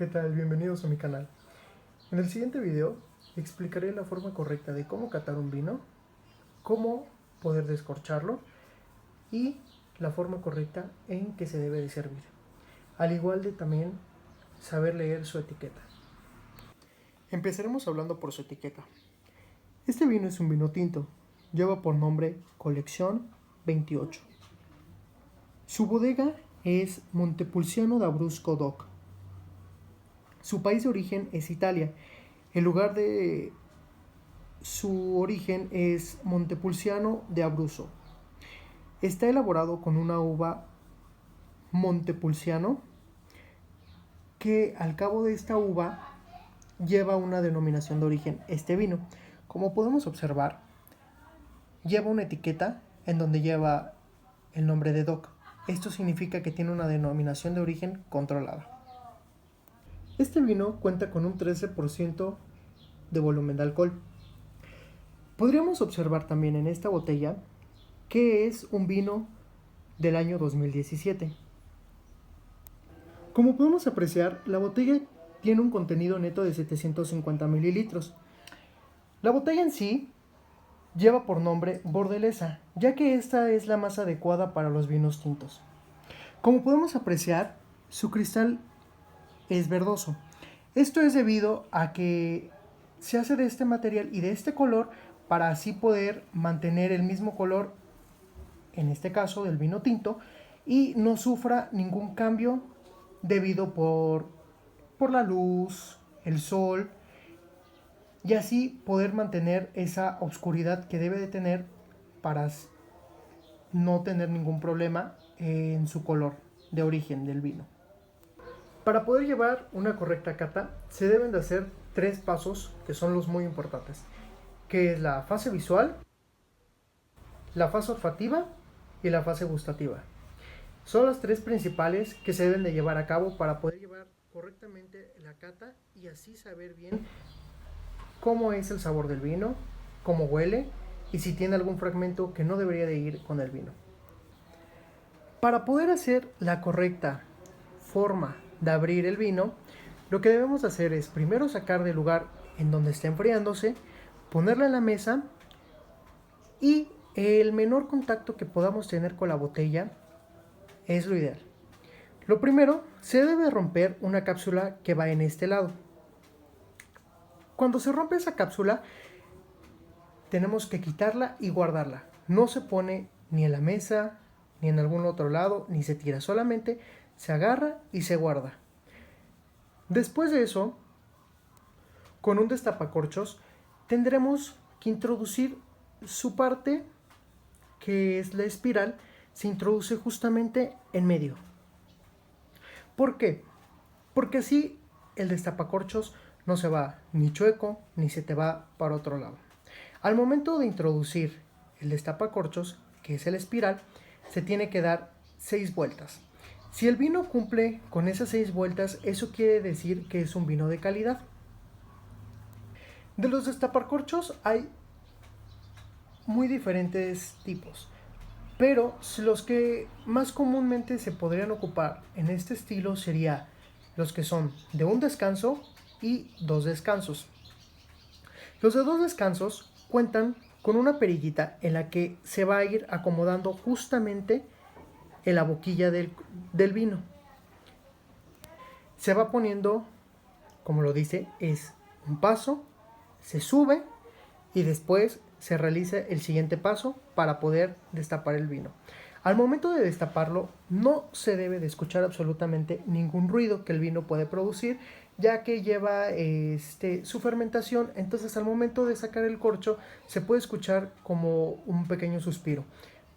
¿Qué tal? Bienvenidos a mi canal. En el siguiente video explicaré la forma correcta de cómo catar un vino, cómo poder descorcharlo y la forma correcta en que se debe de servir. Al igual de también saber leer su etiqueta. Empezaremos hablando por su etiqueta. Este vino es un vino tinto. Lleva por nombre Colección 28. Su bodega es Montepulciano d'Abruzzo DOC. Su país de origen es Italia. El lugar de su origen es Montepulciano de Abruzzo. Está elaborado con una uva Montepulciano que al cabo de esta uva lleva una denominación de origen este vino. Como podemos observar, lleva una etiqueta en donde lleva el nombre de DOC. Esto significa que tiene una denominación de origen controlada. Este vino cuenta con un 13% de volumen de alcohol. Podríamos observar también en esta botella que es un vino del año 2017. Como podemos apreciar, la botella tiene un contenido neto de 750 mililitros. La botella en sí lleva por nombre Bordelesa, ya que esta es la más adecuada para los vinos tintos. Como podemos apreciar, su cristal es verdoso. Esto es debido a que se hace de este material y de este color para así poder mantener el mismo color, en este caso del vino tinto, y no sufra ningún cambio debido por la luz, el sol, y así poder mantener esa oscuridad que debe de tener para no tener ningún problema en su color de origen del vino. Para poder llevar una correcta cata se deben de hacer 3 pasos que son los muy importantes, que es la fase visual, la fase olfativa y la fase gustativa. Son las 3 principales que se deben de llevar a cabo para poder llevar correctamente la cata y así saber bien cómo es el sabor del vino, cómo huele y si tiene algún fragmento que no debería de ir con el vino. Para poder hacer la correcta forma de abrir el vino, lo que debemos hacer es primero sacar del lugar en donde está enfriándose, ponerla en la mesa y el menor contacto que podamos tener con la botella es lo ideal. Lo primero, se debe romper una cápsula que va en este lado. Cuando se rompe esa cápsula, tenemos que quitarla y guardarla. No se pone ni en la mesa, ni en algún otro lado, ni se tira, solamente se agarra y se guarda. Después de eso, con un destapacorchos, tendremos que introducir su parte, que es la espiral, se introduce justamente en medio. ¿Por qué? Porque así el destapacorchos no se va ni chueco, ni se te va para otro lado. Al momento de introducir el destapacorchos, que es el espiral, se tiene que dar 6 vueltas. Si el vino cumple con esas 6 vueltas, eso quiere decir que es un vino de calidad. De los destapacorchos hay muy diferentes tipos, pero los que más comúnmente se podrían ocupar en este estilo serían los que son de un descanso y 2 descansos. Los de 2 descansos cuentan con una perillita en la que se va a ir acomodando justamente en la boquilla del vino. Se va poniendo, como lo dice, es un paso, se sube y después se realiza el siguiente paso para poder destapar el vino. Al momento de destaparlo no se debe de escuchar absolutamente ningún ruido que el vino puede producir, ya que lleva su fermentación. Entonces al momento de sacar el corcho se puede escuchar como un pequeño suspiro,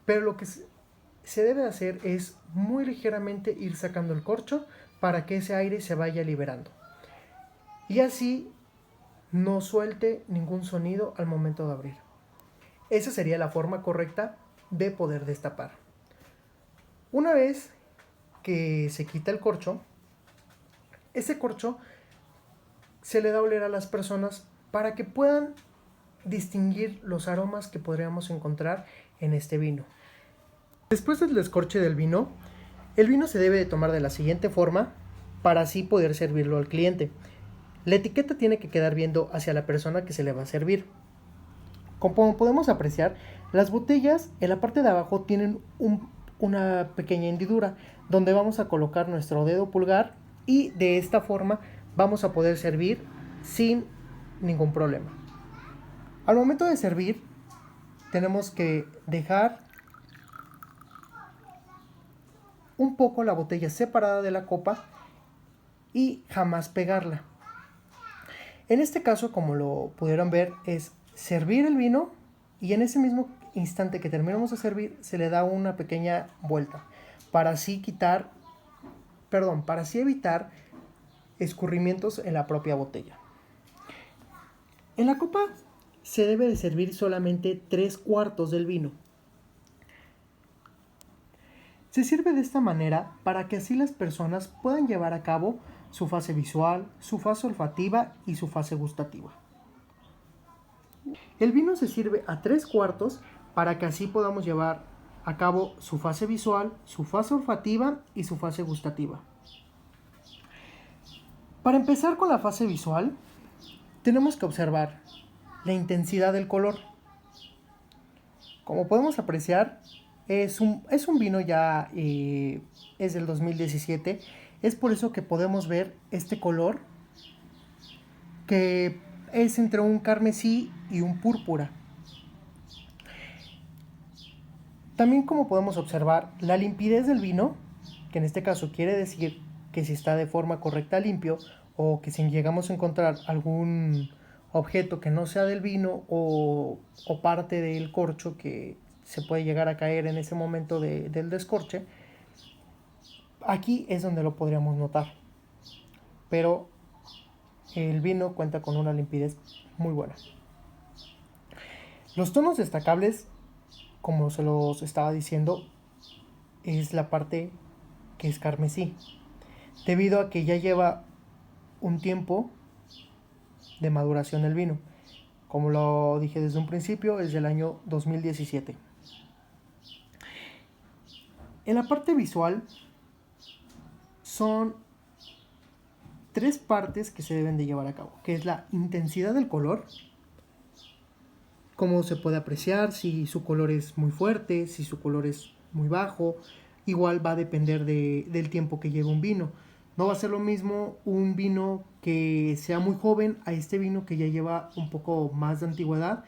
pero lo que se debe hacer es muy ligeramente ir sacando el corcho para que ese aire se vaya liberando y así no suelte ningún sonido al momento de abrir. Esa sería la forma correcta de poder destapar. Una vez que se quita el corcho, ese corcho se le da a oler a las personas para que puedan distinguir los aromas que podríamos encontrar en este vino. Después del descorche del vino, el vino se debe de tomar de la siguiente forma. para así poder servirlo al cliente. La etiqueta tiene que quedar viendo hacia la persona que se le va a servir. Como podemos apreciar, las botellas en la parte de abajo tienen una pequeña hendidura donde vamos a colocar nuestro dedo pulgar y de esta forma vamos a poder servir sin ningún problema. Al momento de servir tenemos que dejar un poco la botella separada de la copa y jamás pegarla. En este caso, como lo pudieron ver, es servir el vino y en ese mismo instante que terminamos de servir se le da una pequeña vuelta para así evitar escurrimientos en la propia botella. En la copa se debe de servir solamente 3/4 del vino. Se sirve de esta manera para que así las personas puedan llevar a cabo su fase visual, su fase olfativa y su fase gustativa. El vino se sirve a 3/4 para que así podamos llevar a cabo su fase visual, su fase olfativa y su fase gustativa. Para empezar con la fase visual, tenemos que observar la intensidad del color. Como podemos apreciar, es un vino ya, es del 2017, es por eso que podemos ver este color que es entre un carmesí y un púrpura. También como podemos observar la limpidez del vino, que en este caso quiere decir que si está de forma correcta limpio o que si llegamos a encontrar algún objeto que no sea del vino o parte del corcho que se puede llegar a caer en ese momento del descorche, aquí es donde lo podríamos notar. Pero el vino cuenta con una limpidez muy buena. Los tonos destacables, como se los estaba diciendo, es la parte que es carmesí, debido a que ya lleva un tiempo de maduración el vino. Como lo dije desde un principio, es del año 2017. En la parte visual son 3 partes que se deben de llevar a cabo, que es la intensidad del color, cómo se puede apreciar, si su color es muy fuerte, si su color es muy bajo. Igual va a depender del tiempo que lleve un vino. No va a ser lo mismo un vino que sea muy joven a este vino que ya lleva un poco más de antigüedad.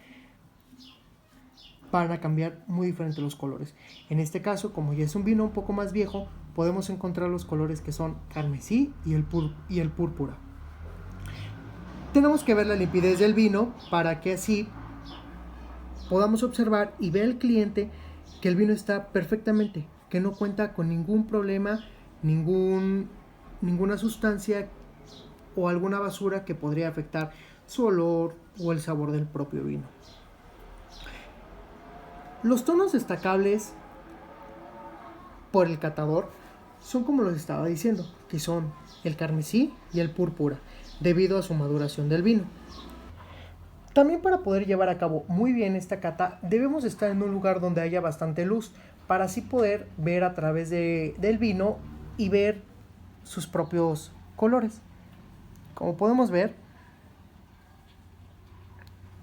Van a cambiar muy diferente los colores. En este caso, como ya es un vino un poco más viejo, podemos encontrar los colores que son carmesí y el púrpura. Tenemos que ver la limpidez del vino para que así podamos observar y ver al cliente que el vino está perfectamente, que no cuenta con ningún problema, ninguna sustancia o alguna basura que podría afectar su olor o el sabor del propio vino. Los tonos destacables por el catador son como los estaba diciendo, que son el carmesí y el púrpura, debido a su maduración del vino. También para poder llevar a cabo muy bien esta cata, debemos estar en un lugar donde haya bastante luz, para así poder ver a través del vino y ver sus propios colores. Como podemos ver,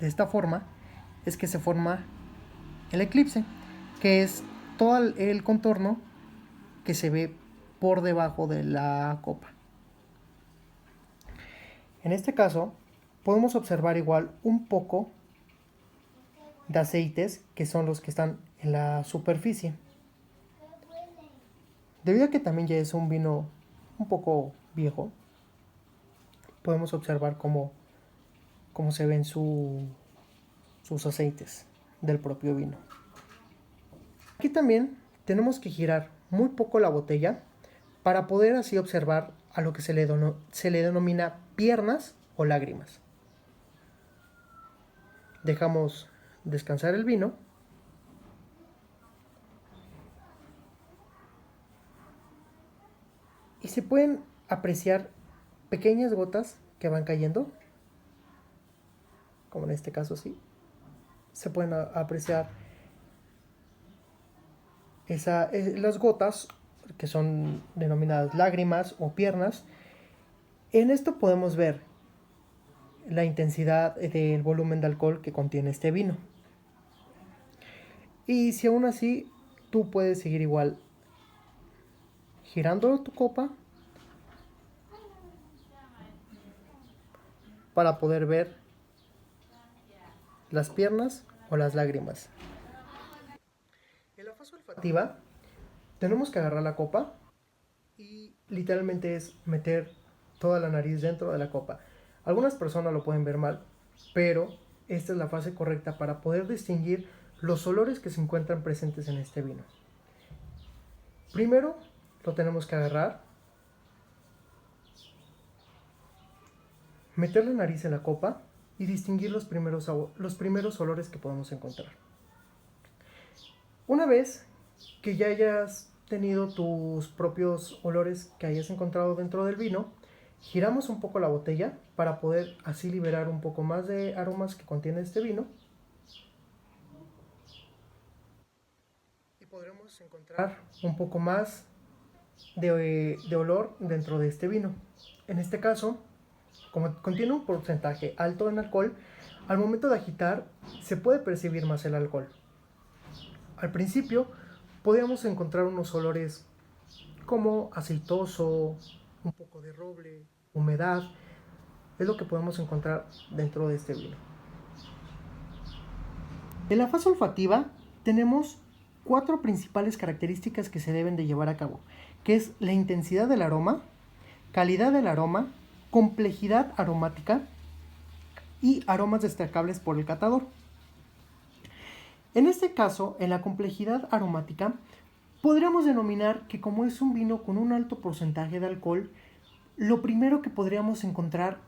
de esta forma es que se forma el eclipse, que es todo el contorno que se ve por debajo de la copa. En este caso, podemos observar igual un poco de aceites que son los que están en la superficie. Debido a que también ya es un vino un poco viejo, podemos observar cómo se ven sus aceites del propio vino. Aquí también tenemos que girar muy poco la botella para poder así observar a lo que se le denomina piernas o lágrimas. Dejamos descansar el vino y se pueden apreciar pequeñas gotas que van cayendo, como en este caso sí. Se pueden apreciar las gotas que son denominadas lágrimas o piernas, En esto podemos ver la intensidad del volumen de alcohol que contiene este vino. Y si aún así tú puedes seguir igual girando tu copa para poder ver las piernas o las lágrimas. En la fase olfativa tenemos que agarrar la copa y literalmente es meter toda la nariz dentro de la copa. Algunas personas lo pueden ver mal, pero esta es la fase correcta para poder distinguir los olores que se encuentran presentes en este vino. Primero lo tenemos que agarrar, meter la nariz en la copa y distinguir los primeros olores que podemos encontrar. Una vez que ya hayas tenido tus propios olores que hayas encontrado dentro del vino, giramos un poco la botella para poder así liberar un poco más de aromas que contiene este vino. Y podremos encontrar un poco más de olor dentro de este vino. En este caso, como contiene un porcentaje alto en alcohol, al momento de agitar se puede percibir más el alcohol. Al principio podríamos encontrar unos olores como aceitoso, un poco de roble, humedad. Es lo que podemos encontrar dentro de este vino. En la fase olfativa tenemos 4 principales características que se deben de llevar a cabo, que es la intensidad del aroma, calidad del aroma, complejidad aromática y aromas destacables por el catador. En este caso, en la complejidad aromática, podríamos denominar que como es un vino con un alto porcentaje de alcohol, lo primero que podríamos encontrar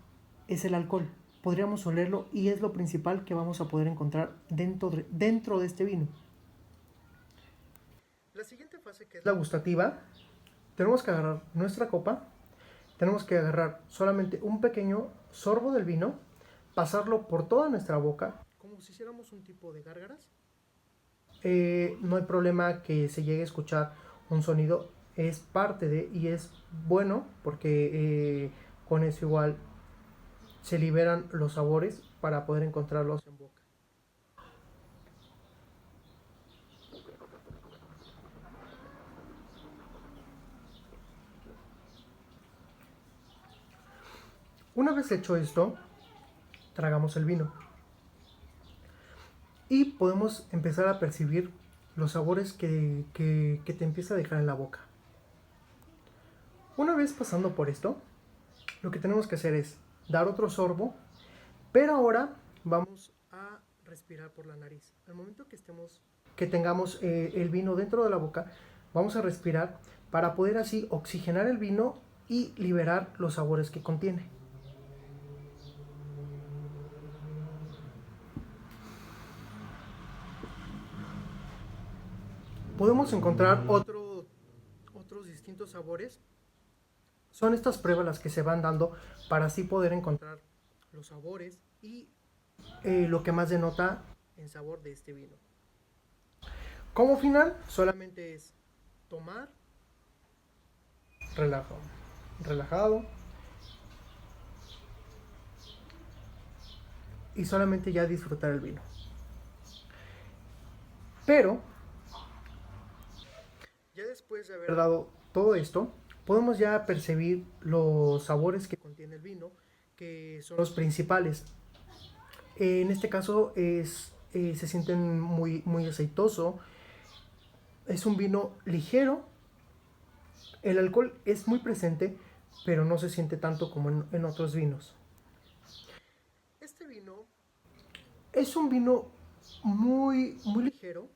es el alcohol. Podríamos olerlo y es lo principal que vamos a poder encontrar dentro de este vino. La siguiente fase, que es la gustativa, tenemos que agarrar nuestra copa, tenemos que agarrar solamente un pequeño sorbo del vino, pasarlo por toda nuestra boca, como si hiciéramos un tipo de gárgaras. No hay problema que se llegue a escuchar un sonido, es parte de y es bueno porque con eso igual se liberan los sabores para poder encontrarlos en boca. Una vez hecho esto, tragamos el vino y podemos empezar a percibir los sabores que te empieza a dejar en la boca. Una vez pasando por esto, lo que tenemos que hacer es dar otro sorbo, pero ahora vamos a respirar por la nariz. Al momento que tengamos el vino dentro de la boca, vamos a respirar para poder así oxigenar el vino y liberar los sabores que contiene. Podemos encontrar otros distintos sabores. Son estas pruebas las que se van dando para así poder encontrar los sabores y lo que más denota en sabor de este vino. Como final, solamente es tomar relajado y solamente ya disfrutar el vino. Pero ya después de haber dado todo esto, podemos ya percibir los sabores que contiene el vino, que son los principales. En este caso se sienten muy aceitoso. Es un vino ligero. El alcohol es muy presente, pero no se siente tanto como en otros vinos. Este vino es un vino muy ligero.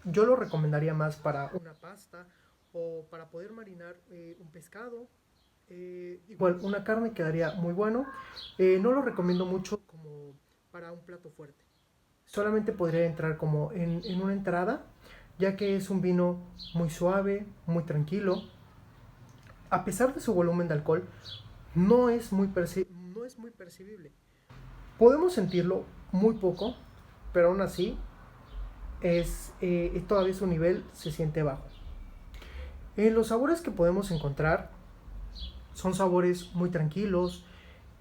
Yo lo recomendaría más para una pasta o para poder marinar un pescado. Igual una carne quedaría muy bueno. No lo recomiendo mucho como para un plato fuerte. Solamente podría entrar como en una entrada, ya que es un vino muy suave, muy tranquilo. A pesar de su volumen de alcohol, no es muy percibible. Podemos sentirlo muy poco, pero aún así todavía su nivel se siente bajo. En los sabores que podemos encontrar Son sabores muy tranquilos,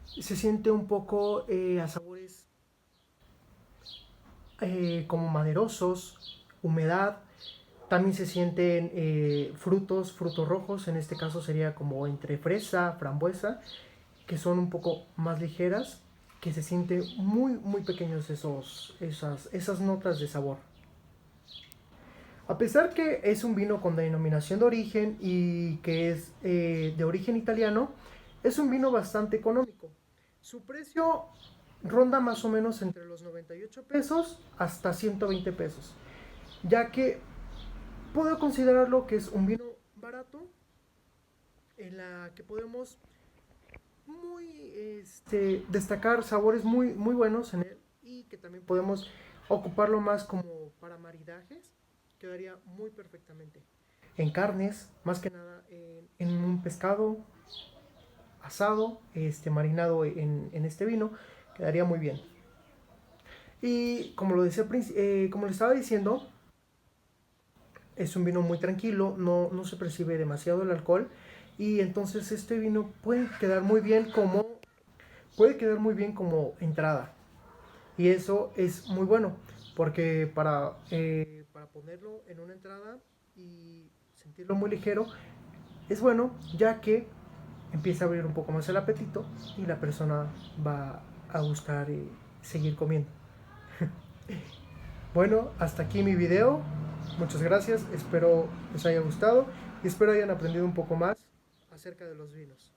se siente un poco a sabores como maderosos, humedad. También se sienten frutos rojos, en este caso sería como entre fresa, frambuesa, que son un poco más ligeras, que se sienten muy pequeños esas notas de sabor. A pesar que es un vino con denominación de origen y que es de origen italiano, es un vino bastante económico. Su precio ronda más o menos entre los 98 pesos hasta 120 pesos, ya que puedo considerarlo que es un vino barato en la que podemos destacar sabores muy buenos en él y que también podemos ocuparlo más como para maridajes, quedaría muy perfectamente. En carnes, más que nada en un pescado asado, marinado en este vino, quedaría muy bien. Y como lo decía, como le estaba diciendo, es un vino muy tranquilo, no se percibe demasiado el alcohol y entonces este vino puede quedar muy bien como entrada. Y eso es muy bueno, porque para ponerlo en una entrada y sentirlo muy ligero, es bueno, ya que empieza a abrir un poco más el apetito y la persona va a gustar seguir comiendo. Bueno, hasta aquí mi video. Muchas gracias, espero les haya gustado y espero hayan aprendido un poco más acerca de los vinos.